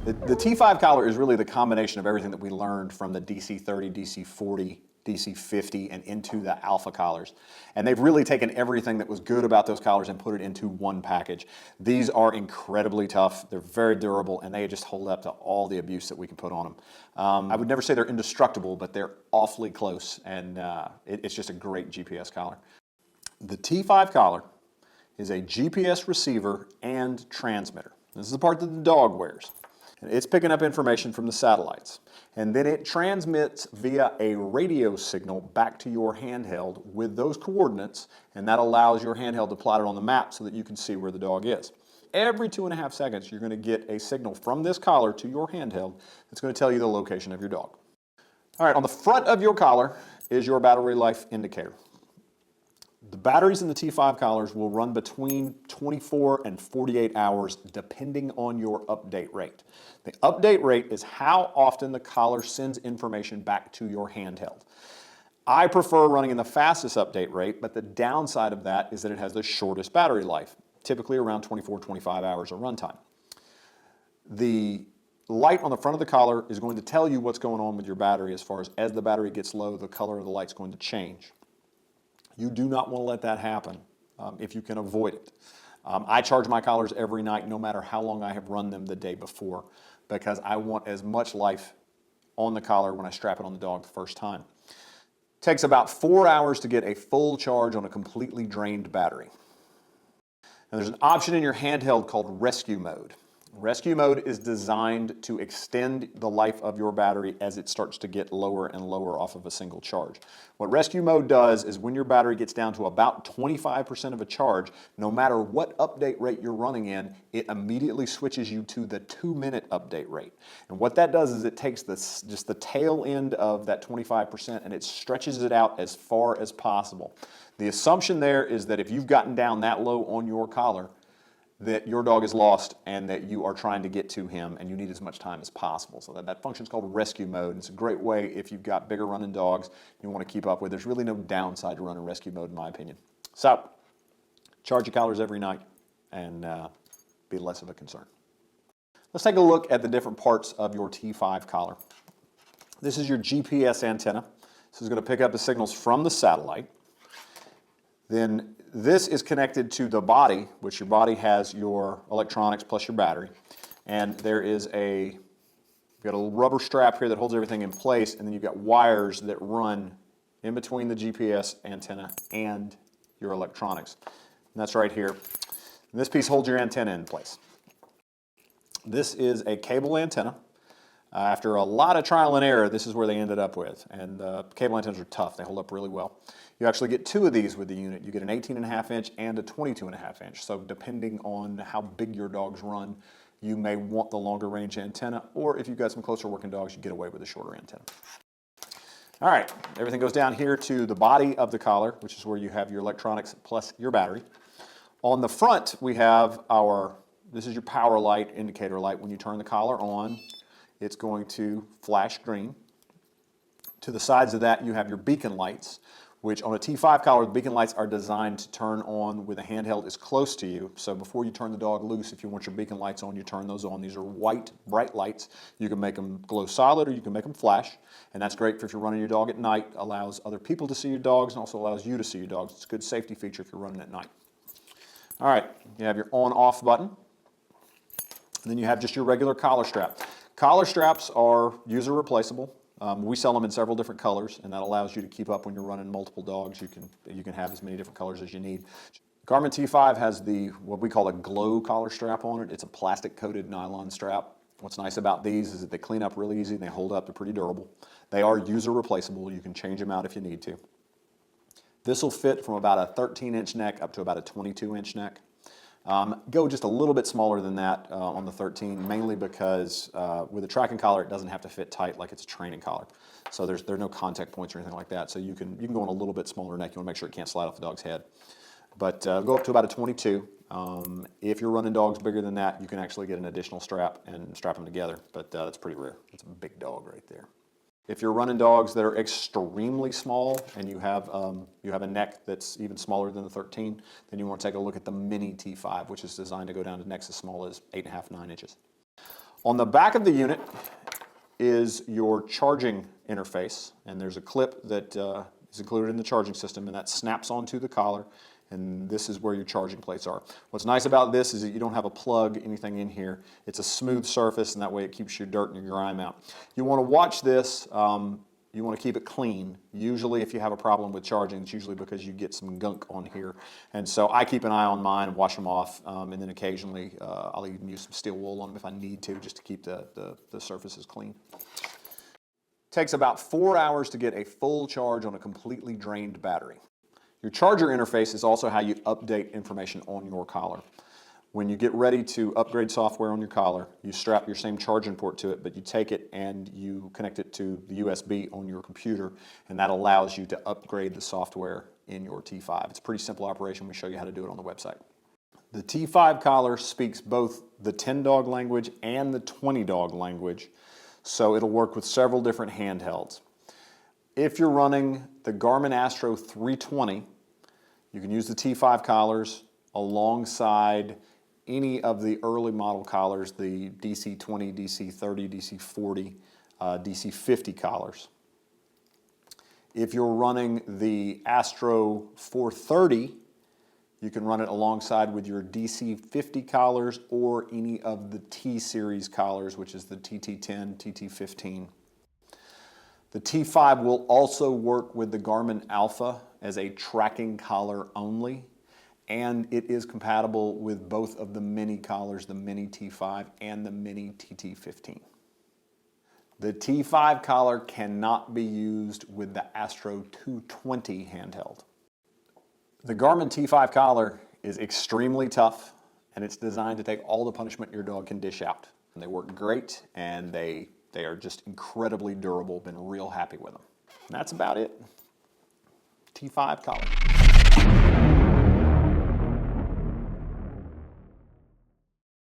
The T5 collar is really the combination of everything that we learned from the DC30, DC40, DC50, and into the Alpha collars. And they've really taken everything that was good about those collars and put it into one package. These are incredibly tough, they're very durable, and they just hold up to all the abuse that we can put on them. I would never say they're indestructible, but they're awfully close, and it's just a great GPS collar. The T5 collar is a GPS receiver and transmitter. This is the part that the dog wears. It's picking up information from the satellites, and then it transmits via a radio signal back to your handheld with those coordinates, and that allows your handheld to plot it on the map so that you can see where the dog is. Every 2.5 seconds, you're going to get a signal from this collar to your handheld that's going to tell you the location of your dog. All right, on the front of your collar is your battery life indicator. The batteries in the T5 collars will run between 24 and 48 hours depending on your update rate. The update rate is how often the collar sends information back to your handheld. I prefer running in the fastest update rate, but the downside of that is that it has the shortest battery life, typically around 24-25 hours of runtime. The light on the front of the collar is going to tell you what's going on with your battery as far as the battery gets low, the color of the light's going to change. You do not want to let that happen if you can avoid it. I charge my collars every night no matter how long I have run them the day before because I want as much life on the collar when I strap it on the dog the first time. It takes about 4 hours to get a full charge on a completely drained battery. Now there's an option in your handheld called rescue mode. Rescue mode is designed to extend the life of your battery as it starts to get lower and lower off of a single charge. What rescue mode does is when your battery gets down to about 25% of a charge, no matter what update rate you're running in, it immediately switches you to the 2-minute update rate. And what that does is it takes just the tail end of that 25% and it stretches it out as far as possible. The assumption there is that if you've gotten down that low on your collar, that your dog is lost and that you are trying to get to him and you need as much time as possible. So that function is called rescue mode. It's a great way if you've got bigger running dogs you want to keep up with. There's really no downside to running rescue mode in my opinion. So charge your collars every night and be less of a concern. Let's take a look at the different parts of your T5 collar. This is your GPS antenna. This is going to pick up the signals from the satellite. Then this is connected to the body, which your body has your electronics plus your battery. And there is you've got a little rubber strap here that holds everything in place, and then you've got wires that run in between the GPS antenna and your electronics. And that's right here. And this piece holds your antenna in place. This is a cable antenna. After a lot of trial and error, this is where they ended up with. And cable antennas are tough. They hold up really well. You actually get 2 of these with the unit. You get an 18.5 inch and a 22.5 inch. So depending on how big your dogs run, you may want the longer range antenna, or if you've got some closer working dogs, you get away with a shorter antenna. All right, everything goes down here to the body of the collar, which is where you have your electronics plus your battery. On the front, we have this is your power light, indicator light. When you turn the collar on, it's going to flash green. To the sides of that, you have your beacon lights, which on a T5 collar, the beacon lights are designed to turn on when the handheld is close to you. So before you turn the dog loose, if you want your beacon lights on, you turn those on. These are white, bright lights. You can make them glow solid or you can make them flash. And that's great for if you're running your dog at night, allows other people to see your dogs and also allows you to see your dogs. It's a good safety feature if you're running at night. All right, you have your on-off button. And then you have just your regular collar strap. Collar straps are user replaceable. We sell them in several different colors, and that allows you to keep up when you're running multiple dogs. You can have as many different colors as you need. Garmin T5 has what we call a glow collar strap on it. It's a plastic-coated nylon strap. What's nice about these is that they clean up really easy and they hold up. They're pretty durable. They are user replaceable. You can change them out if you need to. This will fit from about a 13-inch neck up to about a 22-inch neck. Go just a little bit smaller than that on the 13, mainly because with a tracking collar, it doesn't have to fit tight like it's a training collar. So there are no contact points or anything like that. So you can go on a little bit smaller neck. You want to make sure it can't slide off the dog's head. But go up to about a 22. If you're running dogs bigger than that, you can actually get an additional strap and strap them together. But that's pretty rare. It's a big dog right there. If you're running dogs that are extremely small and you have a neck that's even smaller than the 13, then you want to take a look at the mini T5, which is designed to go down to necks as small as 8.5, 9 inches. On the back of the unit is your charging interface, and there's a clip that is included in the charging system, and that snaps onto the collar, and this is where your charging plates are. What's nice about this is that you don't have a plug, anything in here. It's a smooth surface, and that way it keeps your dirt and your grime out. You want to watch this. You want to keep it clean. Usually if you have a problem with charging, it's usually because you get some gunk on here. And so I keep an eye on mine, wash them off, and then occasionally I'll even use some steel wool on them if I need to, just to keep the surfaces clean. Takes about 4 hours to get a full charge on a completely drained battery. Your charger interface is also how you update information on your collar. When you get ready to upgrade software on your collar, you strap your same charging port to it, but you take it and you connect it to the USB on your computer, and that allows you to upgrade the software in your T5. It's a pretty simple operation. We show you how to do it on the website. The T5 collar speaks both the 10-dog language and the 20-dog language, so it'll work with several different handhelds. If you're running the Garmin Astro 320, you can use the T5 collars alongside any of the early model collars, the DC20, DC30, DC40, DC50 collars. If you're running the Astro 430, you can run it alongside with your DC50 collars or any of the T-Series collars, which is the TT10, TT15. The T5 will also work with the Garmin Alpha as a tracking collar only, and it is compatible with both of the mini collars, the Mini T5 and the Mini TT15. The T5 collar cannot be used with the Astro 220 handheld. The Garmin T5 collar is extremely tough, and it's designed to take all the punishment your dog can dish out. And they work great, and they are just incredibly durable. Been real happy with them. And that's about it. T5 collar.